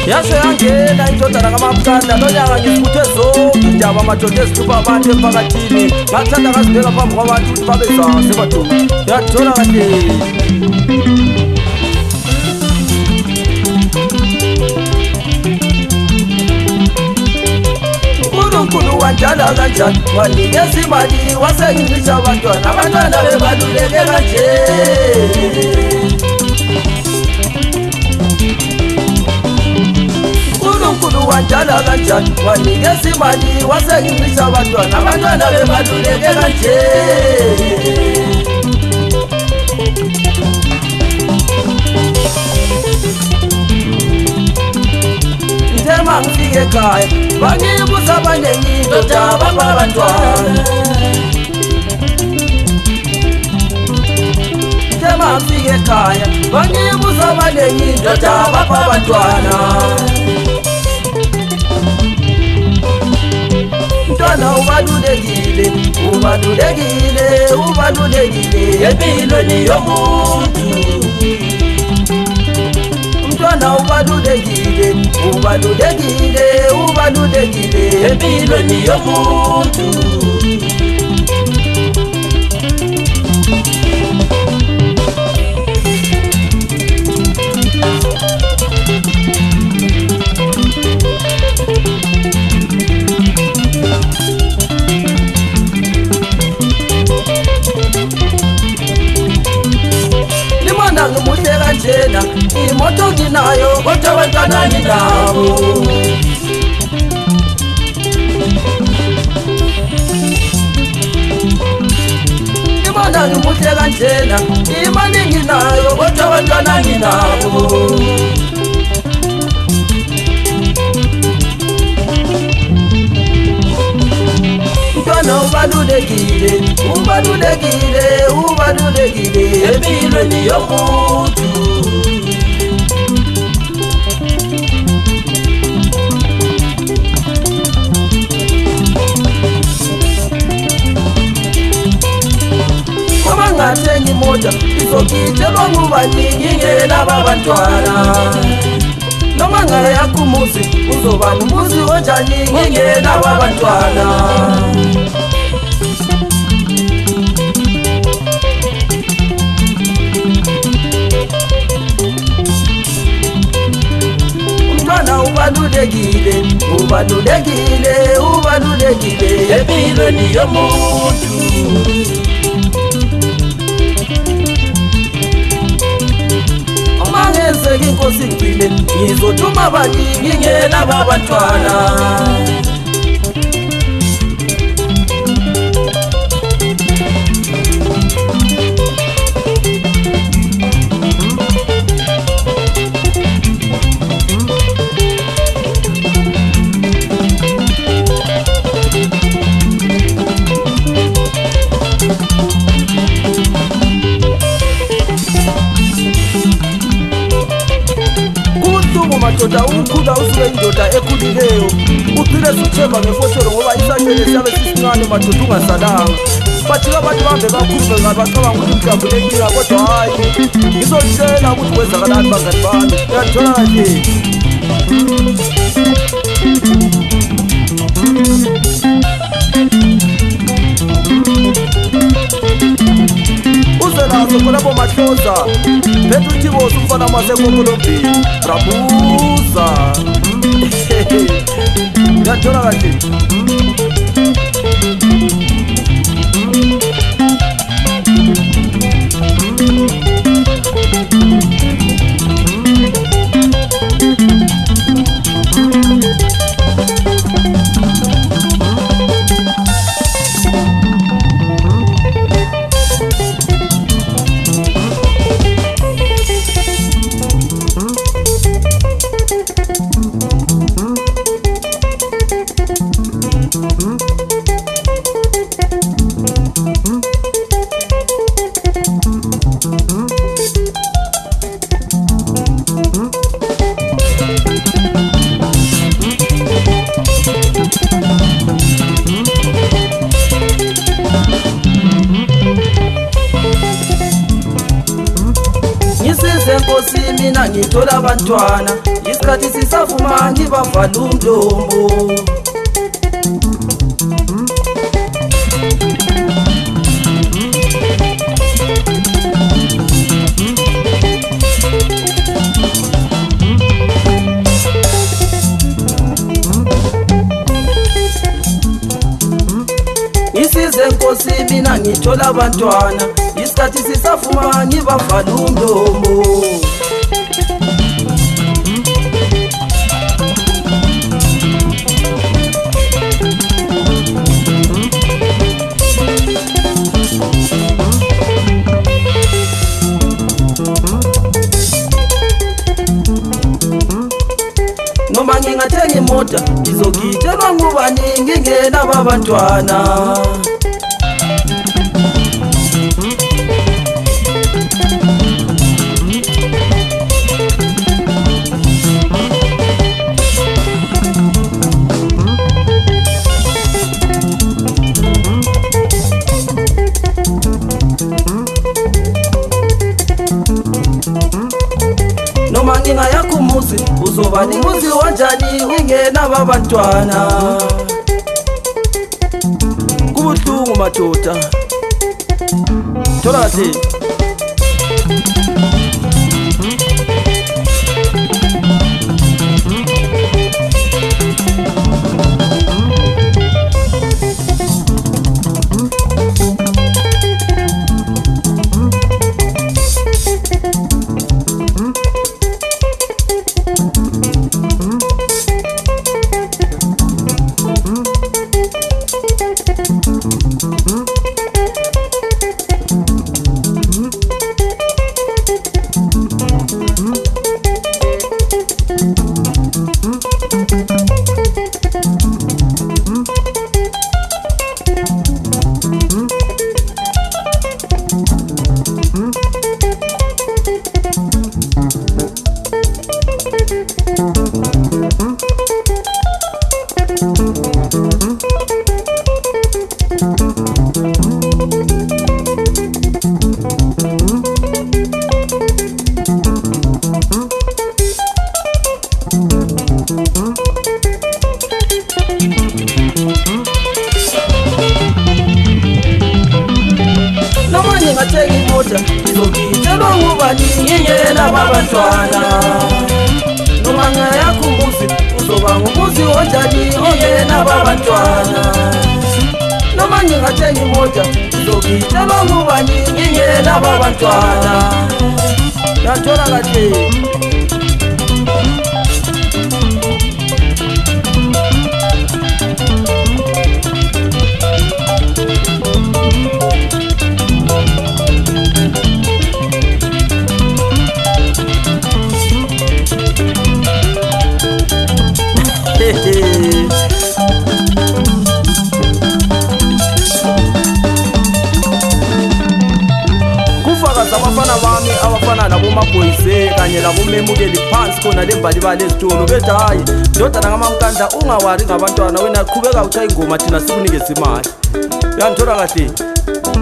yasho yangena indodana kamabukanda nonyaka ngisibuthe zonke indaba amadoda ezithupa abantu emphakathini ngathanda ngazibeka phambi kwabantu ukuthi babezase madoda yathola kahle uNkulunkulu wanjala kanjani wanikeza imali wasengicisha abantwana bebaluleke kanje uNkulunkulu wanjala kanjani wanikeza imali wasengicisha abantwana bebaluleke kanje ngifike ekhaya bangibuza abaningi ndoda bapha abantwana ngifike ekhaya bangibuza abaningi ndoda bapha abantwana mntwana ubalulekile empilweni yomuntu mntwana ubalulekile empilweni yomuntu ngimuhle kanjena imoto nginayo kodwa abantwana nginabo ngibona ngimuhle kanjena imali nginayo kodwa abantwana nginabo mntwana ubalulekile empilweni yomuntu uma ngathenga imoto izogitshelwa ngubaningi ngelaba abantwana noma ngayakho umuzi uzoba ngumuzi onjani ngelaba abantwana ubalulekile empilweni yomuntu uma ngenzeka inkosi ngcile ngizothuma abaningi ngelaba abantwana madoda ukukhula usuke indoda ekhulileyo uphile suthemba ngefosholo ngoba isandlele siyabe sisincane madoda ungasalanga bathi abantu bahambe bakhulume ngabe bacabanga ukuthi mhlawumbe kodwa hayi ngizolitshela ukuthi kwenzakalani bangani bami uyathola kahle uzelazo khonapho mahloza phethe uthibosi umfana masekokolombini rabuza uyathola kahle mina ngithola abantwana isikhathi sisavuma ngibavala umlomo. Ngisize Nkosi mina ngithola abantwana isikhathi sisavuma ngibavala umlomo. Noma ngingathenga imota ngizogitshelwa ngubani ngingenabo abantwana. Noma ngingayakho umuzi uzoba nimuzi wanjani ngingenabo abantwana. Kubuhlungu madoda thola kahle. Noma ngingathenga imota ngizogitshelwa ngubani ngingenabo abantwana. Noma ngayakho umuzi uzoba ngumuzi wanjani ongenabo abantwana. Noma ngingathenga imota ngizogitshelwa ngubani ngingenabo abantwana. Yathola kahle. Kufakaza abafana bami abafana nabomaBoyise kanye labomemukeli phansi khona lembali balezitolo bethi hayi ndodana kaMamkandla ungawari ngabantwana wena qhubeka uthaya ingoma thina sikunikeza imali. Uyangithola kahle.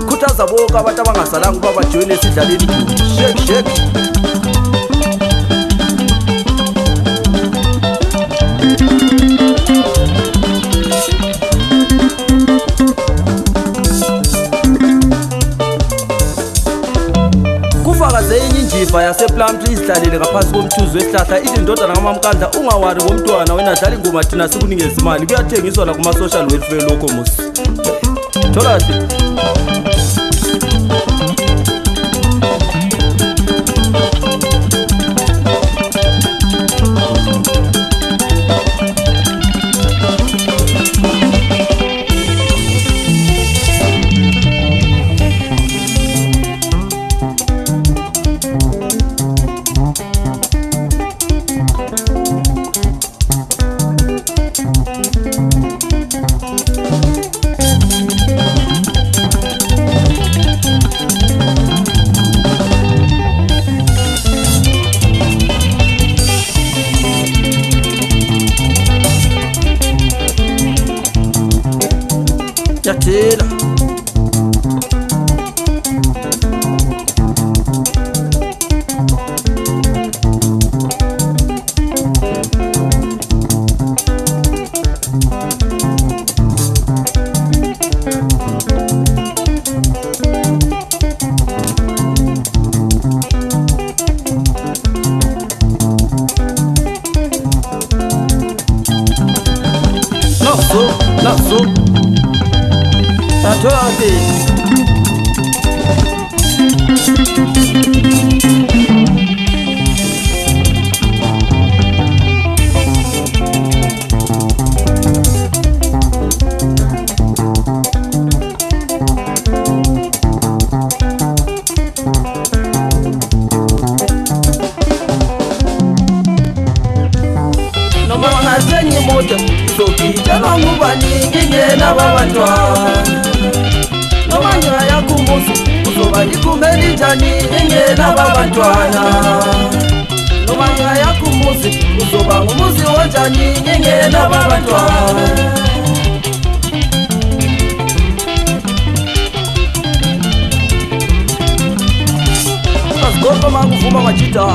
Khuthaza bonke abantu abangasalanga ukuba bajoyine esidlaleni shake shake. Kufakaze enye injiva yasePlumtree izihlalele ngaphansi komthuzo wesihlahla ithi ndodana kaMamkandla ungawari ngomntwana wena dlala ingoma thina sikunikeza imali. Kuyathengiswa la kuma social welfare lokho musi. Thola kahle. Yathela Shadi Zenye moja sokijana ngubani ngingena babantwana nomanywa yakumuzi uzoba likumeli njani ngingena babantwana nomanywa yakumuzi uzoba ngumuzi onjani ngingena babantwana Asigomba makuvuma majita